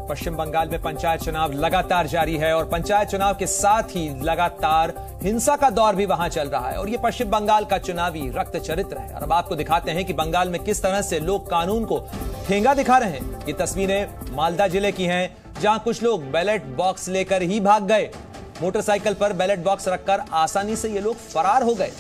पश्चिम बंगाल में पंचायत चुनाव लगातार जारी है और पंचायत चुनाव के साथ ही लगातार हिंसा का दौर भी वहां चल रहा है और ये पश्चिम बंगाल का चुनावी रक्त चरित्र है। और अब आपको दिखाते हैं कि बंगाल में किस तरह से लोग कानून को ठेंगा दिखा रहे हैं। ये तस्वीरें मालदा जिले की हैं, जहां कुछ लोग बैलेट बॉक्स लेकर ही भाग गए। मोटरसाइकिल पर बैलेट बॉक्स रखकर आसानी से ये लोग फरार हो गए।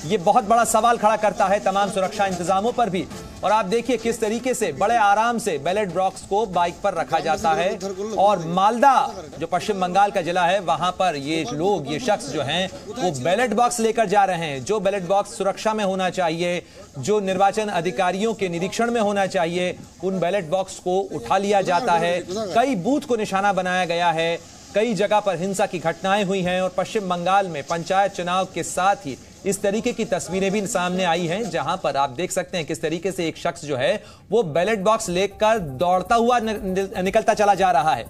ये बहुत बड़ा सवाल खड़ा करता है तमाम सुरक्षा इंतजामों पर भी। और आप देखिए किस तरीके से बड़े आराम से बैलेट बॉक्स को बाइक पर रखा जाता है। और मालदा जो पश्चिम बंगाल का जिला है, वहां पर ये लोग, ये शख्स जो हैं, वो बैलेट बॉक्स लेकर जा रहे हैं। जो बैलेट बॉक्स सुरक्षा में होना चाहिए, जो निर्वाचन अधिकारियों के निरीक्षण में होना चाहिए, उन बैलेट बॉक्स को उठा लिया जाता है। कई बूथ को निशाना बनाया गया है, कई जगह पर हिंसा की घटनाएं हुई हैं। और पश्चिम बंगाल में पंचायत चुनाव के साथ ही इस तरीके की तस्वीरें भी सामने आई हैं, जहां पर आप देख सकते हैं किस तरीके से एक शख्स जो है वो बैलेट बॉक्स लेकर दौड़ता हुआ निकलता चला जा रहा है।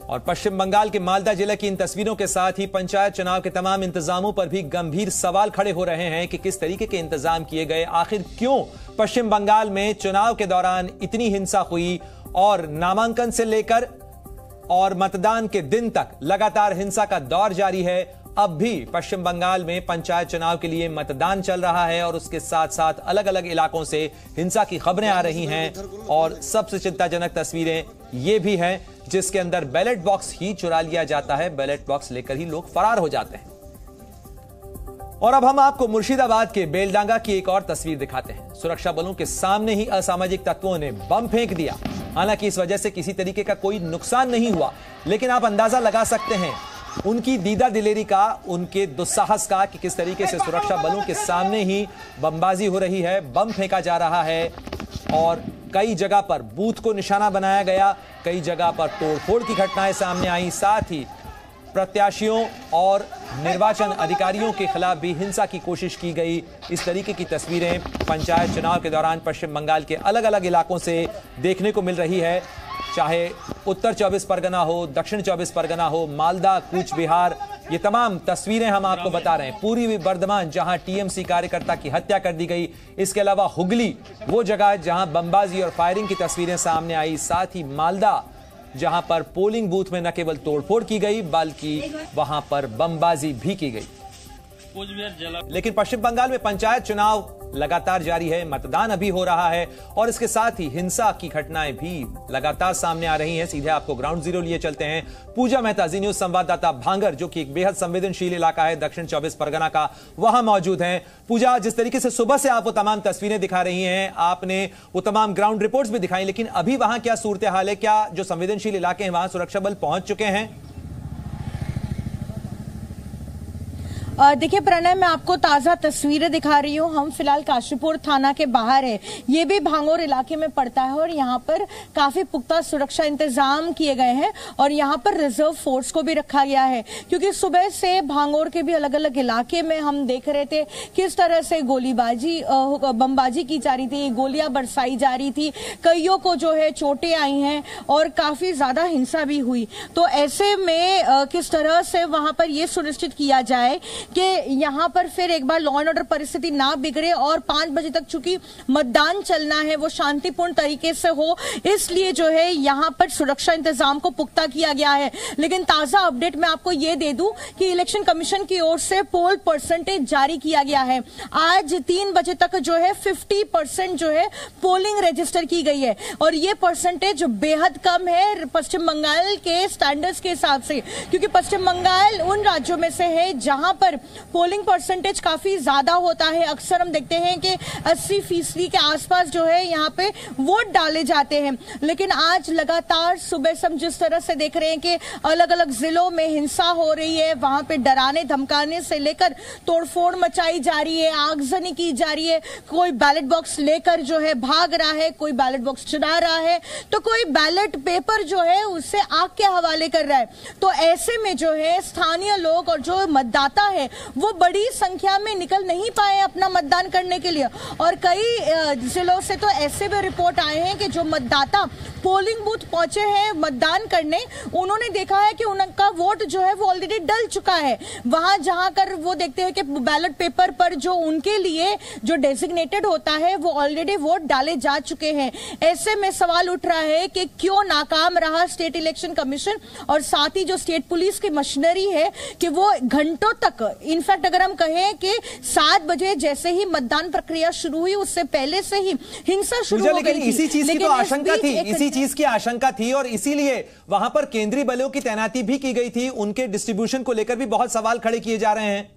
और पश्चिम बंगाल के मालदा जिले की इन तस्वीरों के साथ ही पंचायत चुनाव के तमाम इंतजामों पर भी गंभीर सवाल खड़े हो रहे हैं कि किस तरीके के इंतजाम किए गए। आखिर क्यों पश्चिम बंगाल में चुनाव के दौरान इतनी हिंसा हुई और नामांकन से लेकर और मतदान के दिन तक लगातार हिंसा का दौर जारी है। अब भी पश्चिम बंगाल में पंचायत चुनाव के लिए मतदान चल रहा है और उसके साथ साथ अलग अलग इलाकों से हिंसा की खबरें आ रही हैं। और सबसे चिंताजनक तस्वीरें ये भी हैं जिसके अंदर बैलेट बॉक्स ही चुरा लिया जाता है, बैलेट बॉक्स लेकर ही लोग फरार हो जाते हैं। और अब हम आपको मुर्शिदाबाद के बेलडांगा की एक और तस्वीर दिखाते हैं। सुरक्षा बलों के सामने ही असामाजिक तत्वों ने बम फेंक दिया। हालांकि इस वजह से किसी तरीके का कोई नुकसान नहीं हुआ, लेकिन आप अंदाजा लगा सकते हैं उनकी दीदा दिलेरी का, उनके दुस्साहस का, कि किस तरीके से सुरक्षा बलों के सामने ही बमबाजी हो रही है, बम फेंका जा रहा है। और कई जगह पर बूथ को निशाना बनाया गया, कई जगह पर तोड़फोड़ की घटनाएं सामने आई। साथ ही प्रत्याशियों और निर्वाचन अधिकारियों के खिलाफ भी हिंसा की कोशिश की गई। इस तरीके की तस्वीरें पंचायत चुनाव के दौरान पश्चिम बंगाल के अलग अलग इलाकों से देखने को मिल रही है, चाहे उत्तर 24 परगना हो, दक्षिण 24 परगना हो, मालदा, कूच बिहार। ये तमाम तस्वीरें हम आपको बता रहे हैं। पूर्वी बर्धमान जहां टीएमसी कार्यकर्ता की हत्या कर दी गई, इसके अलावा हुगली वो जगह जहां बमबाजी और फायरिंग की तस्वीरें सामने आई। साथ ही मालदा जहां पर पोलिंग बूथ में न केवल तोड़फोड़ की गई बल्कि वहां पर बमबाजी भी की गई। लेकिन पश्चिम बंगाल में पंचायत चुनाव लगातार जारी है, मतदान अभी हो रहा है और इसके साथ ही हिंसा की घटनाएं भी लगातार सामने आ रही हैं। सीधे आपको ग्राउंड जीरो लिए चलते हैं। पूजा मेहता, जी न्यूज संवाददाता भांगर, जो कि एक बेहद संवेदनशील इलाका है दक्षिण 24 परगना का, वहां मौजूद हैं। पूजा, जिस तरीके से सुबह से आप वो तमाम तस्वीरें दिखा रही हैं, आपने वो तमाम ग्राउंड रिपोर्ट्स भी दिखाई, लेकिन अभी वहां क्या सूरत हाल है? क्या जो संवेदनशील इलाके हैं वहां सुरक्षा बल पहुंच चुके हैं? देखिए प्रणय, मैं आपको ताजा तस्वीरें दिखा रही हूँ। हम फिलहाल काशीपुर थाना के बाहर है, ये भी भांगोर इलाके में पड़ता है और यहाँ पर काफी पुख्ता सुरक्षा इंतजाम किए गए हैं और यहाँ पर रिजर्व फोर्स को भी रखा गया है, क्योंकि सुबह से भांगोर के भी अलग अलग इलाके में हम देख रहे थे किस तरह से गोलीबाजी, बमबाजी की जा रही थी, गोलियां बरसाई जा रही थी, कईयों को जो है चोटें आई हैं और काफी ज्यादा हिंसा भी हुई। तो ऐसे में किस तरह से वहां पर यह सुनिश्चित किया जाए कि यहां पर फिर एक बार लॉ एंड ऑर्डर परिस्थिति ना बिगड़े और 5 बजे तक चूंकि मतदान चलना है वो शांतिपूर्ण तरीके से हो, इसलिए जो है यहां पर सुरक्षा इंतजाम को पुख्ता किया गया है। लेकिन ताजा अपडेट मैं आपको ये दे दूं कि इलेक्शन कमीशन की ओर से पोल परसेंटेज जारी किया गया है। आज 3 बजे तक जो है 50% जो है पोलिंग रजिस्टर की गई है और ये परसेंटेज बेहद कम है पश्चिम बंगाल के स्टैंडर्ड्स के हिसाब से, क्योंकि पश्चिम बंगाल उन राज्यों में से है जहां पर पोलिंग परसेंटेज काफी ज्यादा होता है। अक्सर हम देखते हैं कि 80% के आसपास जो है यहाँ पे वोट डाले जाते हैं। लेकिन आज लगातार सुबह से हम जिस तरह से देख रहे हैं कि अलग अलग जिलों में हिंसा हो रही है, वहां पे डराने धमकाने से लेकर तोड़फोड़ मचाई जा रही है, आगजनी की जा रही है, कोई बैलेट बॉक्स लेकर जो है भाग रहा है, कोई बैलेट बॉक्स चुरा रहा है, तो कोई बैलेट पेपर जो है उससे आग के हवाले कर रहा है। तो ऐसे में जो है स्थानीय लोग और जो मतदाता है है वो बड़ी संख्या में निकल नहीं पाए अपना मतदान करने के लिए। और कई जिलों से तो ऐसे भी रिपोर्ट आए हैं कि जो मतदाता पोलिंग बूथ पहुंचे हैं मतदान करने, उन्होंने देखा है कि उनका वोट जो है वो ऑलरेडी डल चुका है। वहां जहां कर वो देखते हैं कि बैलेट पेपर पर जो उनके लिए जो डेजिग्नेटेड होता है वो ऑलरेडी वोट डाले जा चुके हैं। ऐसे में सवाल उठ रहा है कि क्यों नाकाम रहा स्टेट इलेक्शन कमीशन और साथ ही जो स्टेट पुलिस की मशीनरी है कि वो घंटों तक, इनफैक्ट अगर हम कहें कि 7 बजे जैसे ही मतदान प्रक्रिया शुरू हुई उससे पहले से ही हिंसा शुरू हो गई थी। इसी चीज की तो आशंका थी, इसी चीज की आशंका थी और इसीलिए वहां पर केंद्रीय बलों की तैनाती भी की गई थी। उनके डिस्ट्रीब्यूशन को लेकर भी बहुत सवाल खड़े किए जा रहे हैं।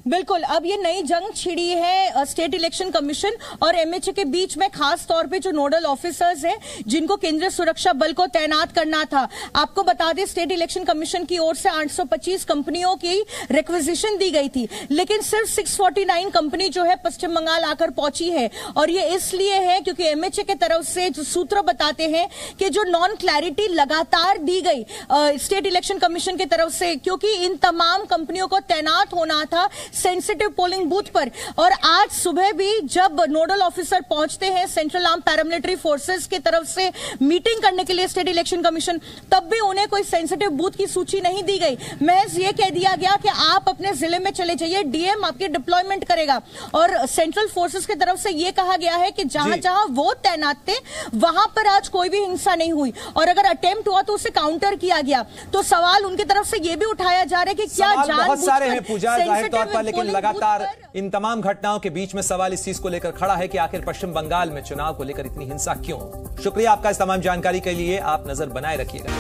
बिल्कुल, अब ये नई जंग छिड़ी है स्टेट इलेक्शन कमीशन और एमएचए के बीच में, खास तौर पे जो नोडल ऑफिसर्स हैं जिनको केंद्रीय सुरक्षा बल को तैनात करना था। आपको बता दें स्टेट इलेक्शन कमीशन की ओर से 825 कंपनियों की रिक्वेजिशन दी गई थी, लेकिन सिर्फ 649 कंपनी जो है पश्चिम बंगाल आकर पहुंची है। और ये इसलिए है क्योंकि एमएचए के तरफ से जो सूत्र बताते हैं कि जो नॉन क्लैरिटी लगातार दी गई स्टेट इलेक्शन कमीशन की तरफ से, क्योंकि इन तमाम कंपनियों को तैनात होना था सेंसिटिव पोलिंग बूथ पर। और आज सुबह भी जब नोडल ऑफिसर पहुंचते हैं सेंट्रल आर्म पैरामिलिट्री फोर्सेस की तरफ से मीटिंग करने के लिए स्टेट इलेक्शन कमीशन, तब भी उन्हें कोई सेंसिटिव बूथ की सूची नहीं दी गई। महज ये कह दिया गया कि आप अपने जिले में चले जाइए, डीएम आपकी डिप्लॉयमेंट करेगा। और सेंट्रल फोर्सेस की तरफ से यह कहा गया है कि जहां जहां वो तैनात थे वहां पर आज कोई भी हिंसा नहीं हुई, और अगर अटेम्प्ट हुआ तो उसे काउंटर किया गया। तो सवाल उनकी तरफ से यह भी उठाया जा रहा है कि क्या बहुत सारे हैं पूजा, जाहिर तौर पर, लेकिन लगातार इन तमाम घटनाओं के बीच में सवाल इस चीज को लेकर खड़ा है कि आखिर पश्चिम बंगाल में चुनाव को लेकर इतनी हिंसा क्यों। शुक्रिया आपका इस तमाम जानकारी के लिए, आप नजर बनाए रखिएगा।